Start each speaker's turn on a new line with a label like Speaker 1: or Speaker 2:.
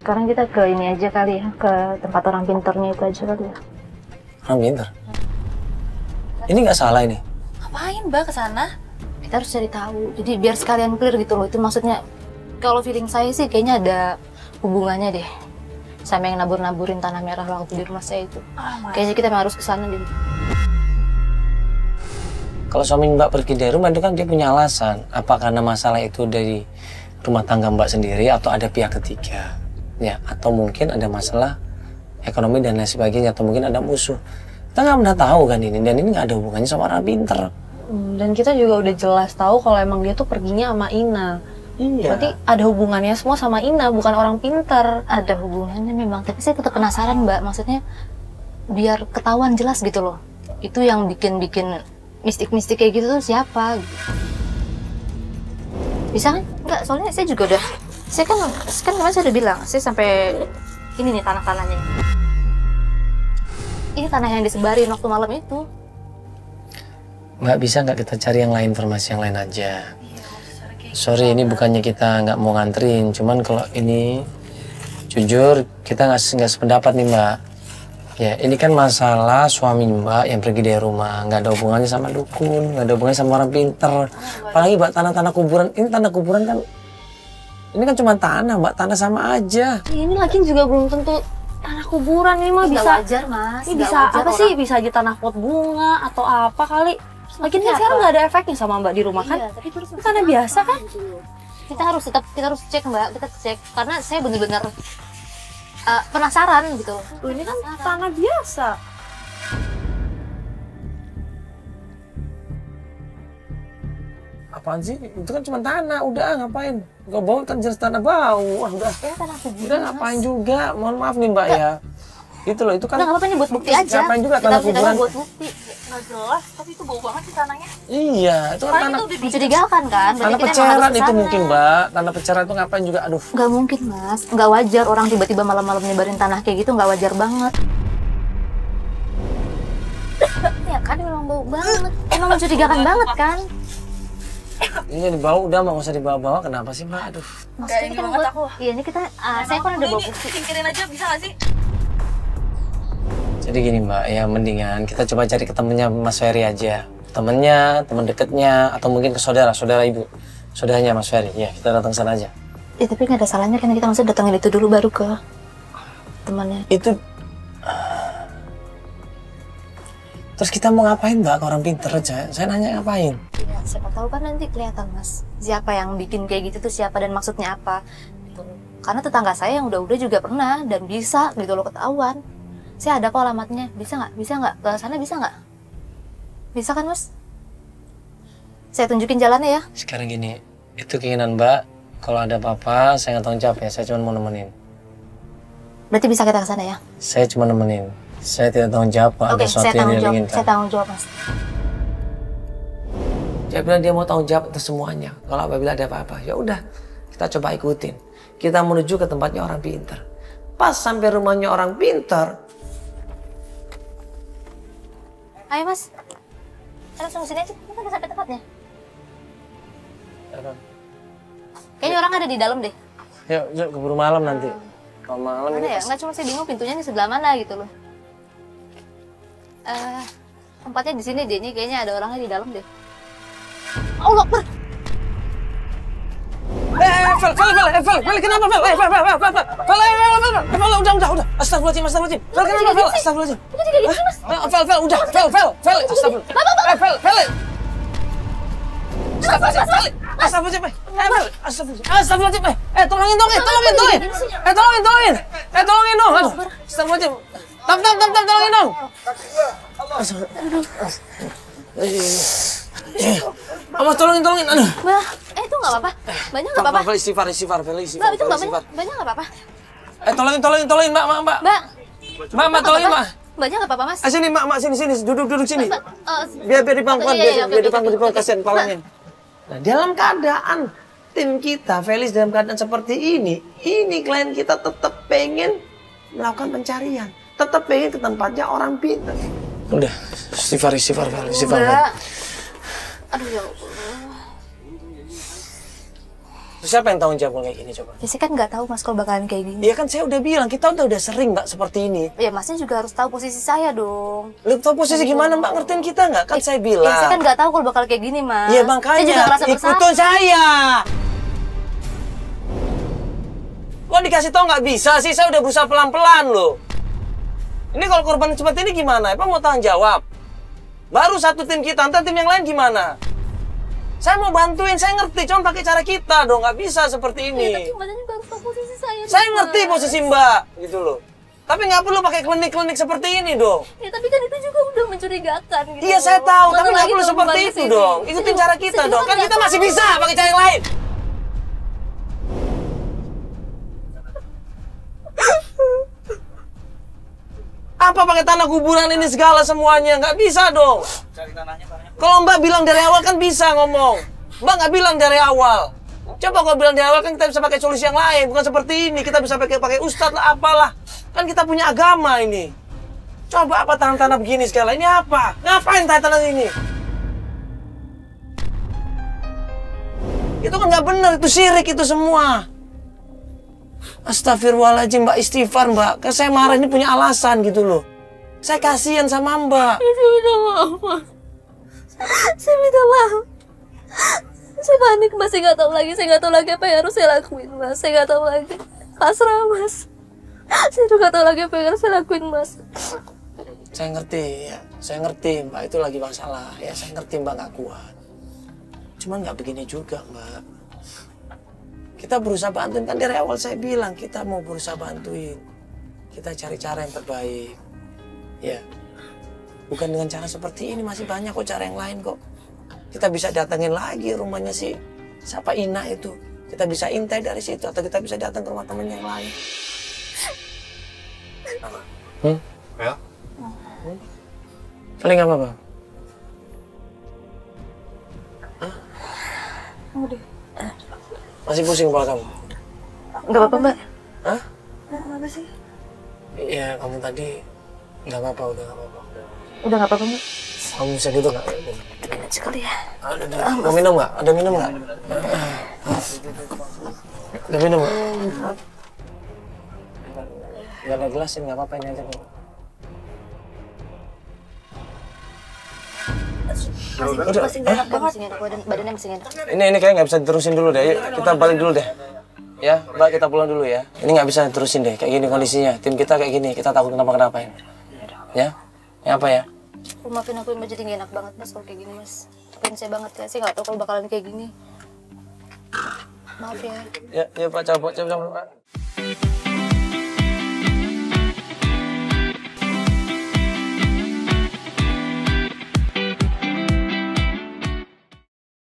Speaker 1: Sekarang kita ke ini aja kali ya, ke tempat orang pinternya itu aja kali ya.
Speaker 2: Orang pinter? Ini nggak salah ini?
Speaker 1: Ngapain Mbak ke sana? Kita harus cari tahu. Jadi biar sekalian clear gitu loh. Itu maksudnya, kalau feeling saya sih kayaknya ada hubungannya deh sama yang nabur-naburin tanah merah waktu di rumah saya itu. Kayaknya kita harus ke sana deh.
Speaker 2: Kalau suami Mbak pergi dari rumah itu kan dia punya alasan. Apa karena masalah itu dari rumah tangga Mbak sendiri atau ada pihak ketiga? Ya, atau mungkin ada masalah ekonomi dan lain sebagainya, atau mungkin ada musuh. Kita nggak pernah tahu kan ini, dan ini nggak ada hubungannya sama orang pinter.
Speaker 3: Dan kita juga udah jelas tahu kalau emang dia tuh perginya sama Ina.
Speaker 2: Iya.
Speaker 3: Berarti ada hubungannya semua sama Ina, bukan orang pinter.
Speaker 1: Ada hubungannya memang, tapi saya tetap penasaran Mbak. Maksudnya biar ketahuan jelas gitu loh. Itu yang bikin mistik-mistik kayak gitu tuh siapa? Bisa kan? Enggak, soalnya saya juga udah. Saya kan kemarin saya udah bilang, saya sampai ini nih tanah-tanahnya. Ini tanah yang disebarin waktu malam itu.
Speaker 2: Nggak bisa nggak kita cari yang lain, informasi yang lain aja. Sorry, ini bukannya kita nggak mau nganterin, cuman kalau ini jujur kita nggak sependapat nih Mbak. Ya ini kan masalah suami Mbak yang pergi dari rumah, nggak ada hubungannya sama dukun, nggak ada hubungannya sama orang pinter. Apalagi Mbak tanah-tanah kuburan, ini tanah kuburan kan, ini kan cuma tanah Mbak, tanah sama aja.
Speaker 3: Ini lagi juga belum tentu tanah kuburan, ini mah bisa
Speaker 1: wajar Mas.
Speaker 3: ini bisa apa orang. Sih bisa aja tanah pot bunga atau apa kali. Lagi kan sekarang nggak ada efeknya sama Mbak di rumah kan?
Speaker 1: Iya, tapi terus
Speaker 3: tanah biasa kan?
Speaker 1: Kita harus cek Mbak, kita cek karena saya benar-benar penasaran gitu.
Speaker 3: Ini kan tanah biasa.
Speaker 2: Apaan sih? Itu kan cuma tanah, udah ngapain? Gak bau kan jelas tanah bau. Wah, udah.
Speaker 1: Ya, tanah kuburan.
Speaker 2: Udah ngapain juga? Mohon maaf nih Mbak ya. Gitu loh, itu kan.
Speaker 1: Udah nggak apa-apa nih buat bukti aja.
Speaker 2: Ngapain juga tanah kuburan?
Speaker 1: Buat bukti.
Speaker 3: Nggak jelas, tapi itu bau banget sih tanahnya.
Speaker 2: Iya, itu kan tanah.
Speaker 1: Mencurigakan kan?
Speaker 2: Tanah pecaran itu mungkin Mbak. Tanah pecaran itu ngapain juga? Aduh.
Speaker 1: Nggak mungkin Mas, nggak wajar orang tiba-tiba malam-malam nyebarin tanah kayak gitu, nggak wajar banget. Ya kan memang bau banget. Emang mencurigakan banget kan?
Speaker 2: Ini dibawa udah nggak usah dibawa-bawa, kenapa sih Mbak? Aduh.
Speaker 1: Maksudnya ini kan buat aku. Iya ini kita, saya kan udah bawa bukti.
Speaker 3: Singkirin aja bisa nggak sih?
Speaker 2: Jadi gini Mbak, ya mendingan kita coba cari ketemunya Mas Ferry aja. Temennya, teman deketnya, atau mungkin ke saudara ibu. Saudaranya Mas Ferry, ya kita datang sana aja.
Speaker 1: Ya tapi nggak ada salahnya kan kita maksudnya datangin itu dulu baru ke temannya.
Speaker 2: Itu... Terus kita mau ngapain Mbak, ke orang pinter aja? Saya nanya ngapain?
Speaker 1: Ya siapa tahu kan nanti kelihatan Mas. Siapa yang bikin kayak gitu tuh siapa dan maksudnya apa. Gitu. Karena tetangga saya yang udah juga pernah dan bisa gitu loh ketahuan. Saya ada kok alamatnya, bisa nggak? Bisa nggak? Ke sana bisa nggak? Bisa kan Mas? Saya tunjukin jalannya ya.
Speaker 2: Sekarang gini, itu keinginan Mbak. Kalau ada apa-apa, saya nggak tanggung jawab ya. Saya cuma mau nemenin.
Speaker 1: Berarti bisa kita ke sana ya?
Speaker 2: Saya cuma nemenin. Saya tidak tanggung jawab kalau ada sesuatu yang dia inginkan.
Speaker 1: Saya tanggung jawab Mas.
Speaker 2: Dia bilang dia mau tanggung jawab atas semuanya. Kalau apabila ada apa-apa, ya udah kita coba ikutin. Kita menuju ke tempatnya orang pintar. Pas sampai rumahnya orang pintar.
Speaker 1: Ayo Mas, langsung sini aja, kita udah sampai tempatnya. Kayaknya orang ada di dalam deh.
Speaker 2: Yuk keburu malam nanti. Kalau malam
Speaker 1: Mana
Speaker 2: ini
Speaker 1: ya? Nggak cuma saya bingung pintunya di sebelah mana gitu loh. Tempatnya di sini deh, ini kayaknya ada orangnya di dalam deh. Allah Akbar.
Speaker 2: Fel, kenapa Fel? Fel, udah. Astagfirullahaladzim. Fel, kenapa Fel? Astagfirullahaladzim. Fel, udah. Fel, astagfirullahaladzim. Astagfirullahaladzim. Tolongin dong. Tolongin dong. Astagfirullahaladzim. Tolongin dong. Awas tolongin. Aduh.
Speaker 1: Mbak, itu nggak apa-apa. Banyak nggak apa-apa.
Speaker 2: Fel, istighfar.
Speaker 1: Mbak, itu nggak banyak nggak apa-apa.
Speaker 2: Tolongin, Mbak. Mbak, tolongin, Mbak.
Speaker 1: Mbaknya nggak apa-apa, Mas.
Speaker 2: Sini, Mbak, sini. Duduk sini.
Speaker 1: Mas,
Speaker 2: Biar dipangkuan,
Speaker 1: iya,
Speaker 2: biar
Speaker 1: oke,
Speaker 2: dipangkuan, kasihan palanya. Nah, dalam keadaan tim kita, Felis dalam keadaan seperti ini klien kita tetap pengen melakukan pencarian. Tetap pengen ke tempatnya orang pintar. Udah, istighfar.
Speaker 1: Mbak. Aduh ya Allah.
Speaker 2: Siapa yang tanggung jawab kayak gini coba?
Speaker 1: Ya saya kan nggak tahu mas kalau bakalan kayak gini.
Speaker 2: Iya kan saya udah bilang, kita udah sering mbak seperti ini.
Speaker 1: Ya masnya juga harus tahu posisi saya dong.
Speaker 2: Lu tahu posisi gimana mbak, ngertiin kita nggak? Kan saya bilang.
Speaker 1: Ya saya kan nggak tahu kalau bakal kayak gini mas.
Speaker 2: Iya makanya,
Speaker 1: saya juga ngerasa bersalah.
Speaker 2: ikutin saya. Kok dikasih tau nggak bisa sih, saya udah berusaha pelan-pelan loh. Ini kalau korban seperti ini gimana? Apa mau tanggung jawab? Baru satu tim kita, nanti tim yang lain gimana? Saya mau bantuin, saya ngerti, cuma pakai cara kita dong, nggak bisa seperti ini.
Speaker 1: Ya, tapi mbaknya juga harus tahu posisi saya.
Speaker 2: Saya ngerti posisi mbak, gitu loh. Tapi nggak perlu pakai klinik-klinik seperti ini dong.
Speaker 1: Ya tapi kan itu juga udah mencurigakan gitu.
Speaker 2: Iya saya tahu,
Speaker 1: Mana
Speaker 2: tapi nggak
Speaker 1: lagi
Speaker 2: perlu
Speaker 1: kalau
Speaker 2: seperti
Speaker 1: mbak
Speaker 2: itu
Speaker 1: kesini?
Speaker 2: dong. Ikutin cara kita
Speaker 1: Saya
Speaker 2: dong,
Speaker 1: juga
Speaker 2: kan
Speaker 1: nggak
Speaker 2: kita masih
Speaker 1: tahu.
Speaker 2: bisa pakai cara yang lain. Apa pakai tanah kuburan ini segala semuanya? Nggak bisa dong. Kalau mbak bilang dari awal kan bisa ngomong. Mbak nggak bilang dari awal. Coba kalau bilang dari awal kan kita bisa pakai solusi yang lain. Bukan seperti ini. Kita bisa pakai ustadz lah, apalah. Kan kita punya agama ini. Coba apa tanah-tanah begini segala. Ini apa? Ngapain tanah-tanah ini? Itu kan nggak benar. Itu syirik itu semua. Astagfirullahaladzim mbak, istighfar mbak. Kan saya marah ini punya alasan gitu loh. Saya kasihan sama mbak.
Speaker 1: Saya minta maaf mas. Saya minta maaf. Saya panik mas, saya nggak tahu lagi. Saya nggak tahu lagi apa yang harus saya lakuin mas. Saya nggak tahu lagi. Pasrah mas. Saya juga nggak tahu lagi apa yang harus saya lakuin mas.
Speaker 2: Saya ngerti ya. Saya ngerti mbak itu lagi masalah. Ya saya ngerti mbak nggak kuat. Cuman nggak begini juga mbak. Kita berusaha bantuin, kan dari awal saya bilang kita mau berusaha bantuin. Kita cari cara yang terbaik. Ya. Bukan dengan cara seperti ini, masih banyak kok cara yang lain kok. Kita bisa datengin lagi rumahnya si siapa Ina itu. Kita bisa intai dari situ atau kita bisa datang ke rumah temen yang lain.
Speaker 4: Ya?
Speaker 2: Paling apa bang?
Speaker 1: Udah.
Speaker 2: Masih pusing kepala kamu?
Speaker 1: Nggak apa-apa mbak.
Speaker 2: Hah?
Speaker 1: Kenapa sih?
Speaker 2: Iya kamu tadi nggak apa-apa, udah nggak apa-apa.
Speaker 1: Udah nggak apa-apa mbak.
Speaker 2: Kamu bisa gitu nggak?
Speaker 1: Enak sekali ya.
Speaker 2: Mau minum nggak? Ada minum nggak? Ada minum nggak? Nggak ada gelasin, nggak apa-apa ini aja kok.
Speaker 1: Masih nggak enak, masih nggak enak. Badannya masih nggak enak.
Speaker 2: Ini kayaknya nggak bisa diterusin dulu deh. Yuk, kita balik dulu deh. Ya, Mbak kita pulang dulu ya. Ini nggak bisa diterusin deh. Kayak gini kondisinya. Tim kita kayak gini. Kita takut kenapa-kenapa ini. Ya? Ya apa ya?
Speaker 1: Maafin aku mbak, jadi nggak enak banget mas kalau kayak gini mas. Maafin saya banget ya. Saya nggak tahu kalau bakalan kayak gini. Maaf ya.
Speaker 2: Ya Pak, coba Pak.